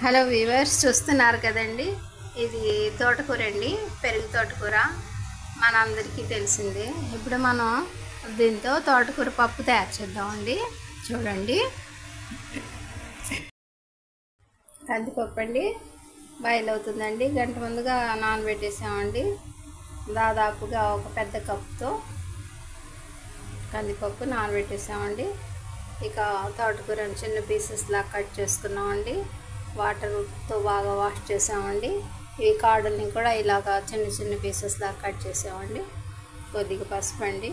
Hello weavers, చూస్తున్నారు కదండి. ఇది తోటకూర అండి, పెరుగు తోటకూర. మనందరికీ తెలిసిందే. ఇప్పుడు మనం దీంతో తోటకూర పప్పు తయారు చేద్దామండి. చూడండి, కందిపప్పు అండి, బాయిల్ అవుతుందండి. గంట ముందుగా నానబెట్టేసామండి. దాదాపుగా ఒక పెద్ద కప్పుతో కందిపప్పు నానబెట్టేసామండి. ఇక తోటకూరని చిన్న పీసెస్ లాగా కట్ చేసుకున్నామండి. వాటర్తో బాగా వాష్ చేసామండి. ఈ కాడల్ని కూడా ఇలాగా చిన్న చిన్న పీసెస్ లాగా కట్ చేసామండి. కొద్దిగా పసుపు అండి,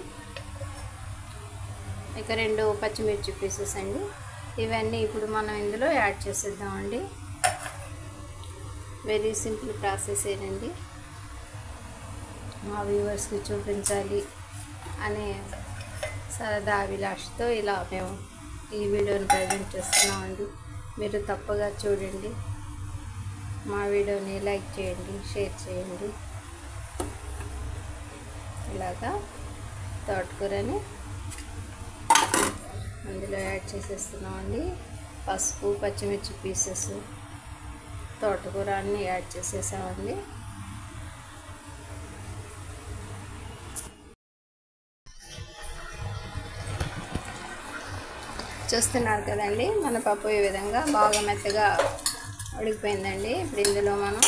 ఇక 2 పచ్చిమిర్చి పీసెస్ అండి. ఇవన్నీ ఇప్పుడు మనం ఇందులో యాడ్ చేసేద్దామండి. వెరీ సింపుల్ ప్రాసెస్ ఏనండి. మా వ్యూవర్స్కి చూపించాలి అనే సరదా అభిలాషతో ఇలా మేము ఈ వీడియోని ప్రజెంట్ చేస్తున్నామండి. మీరు తప్పగా చూడండి, మా వీడియోని లైక్ చేయండి, షేర్ చేయండి. ఇలాగా తోటకూరని అందులో యాడ్ చేసేస్తున్నామండి. పసుపు, పచ్చిమిర్చి పీసెస్, తోటకూర అన్నీ యాడ్ చేసేసామండి. చూస్తున్నారు కదండి, మన పప్పు ఈ విధంగా బాగా మెత్తగా ఉడికిపోయిందండి. ఇప్పుడు ఇందులో మనం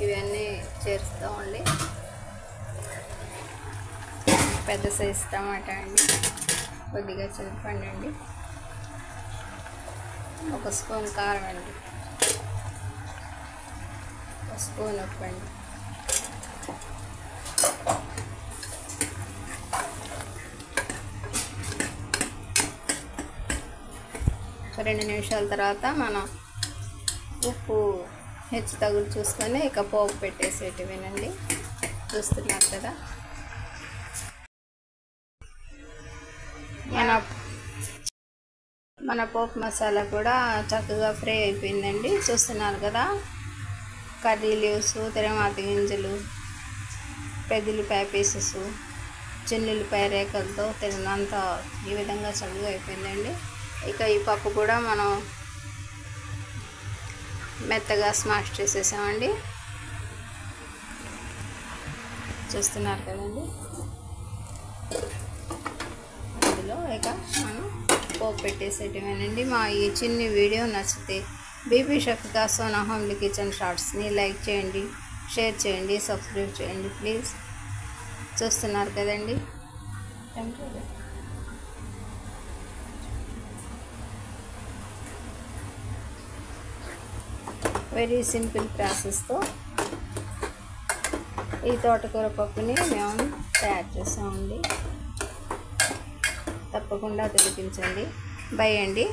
ఇవన్నీ చేరుస్తామండి. పెద్ద సైజు టమాటా అండి, కొద్దిగా చింతపండు అండి, 1 స్పూన్ కారం అండి, 1 స్పూన్ ఉప్పు అండి, ఒక 2 నిమిషాల తర్వాత మనం ఉప్పు హెచ్చు తగులు చూసుకొని ఇక పోపు పెట్టేసేటివేనండి. చూస్తున్నారు కదా, మన పోపు మసాలా కూడా చక్కగా ఫ్రై అయిపోయిందండి. చూస్తున్నారు కదా, కర్రీ లీవ్స్, తిరమాత గింజలు, పెద్దల్లిపాయ పీసెస్, చిన్నుల్లిపాయ రేఖలతో తిరిగినంత ఈ విధంగా చక్కగా అయిపోయిందండి. ఇక ఈ పప్పు కూడా మనం మెత్తగా స్మాష్ చేసేసామండి. చూస్తున్నారు కదండి, అందులో ఇక మనం పోపు పెట్టేసేటమేనండి. మా ఈ చిన్ని వీడియో నచ్చితే బీబీ షఫికా సోనా హోమ్లీ కిచెన్ షార్ట్స్ని లైక్ చేయండి, షేర్ చేయండి, సబ్స్క్రైబ్ చేయండి ప్లీజ్. చూస్తున్నారు కదండి, వెరీ సింపుల్ ప్రాసెస్తో ఈ తోటకూర పప్పుని మేము తయారు చేసామండి. తప్పకుండా తినిపించండి. బై అండి.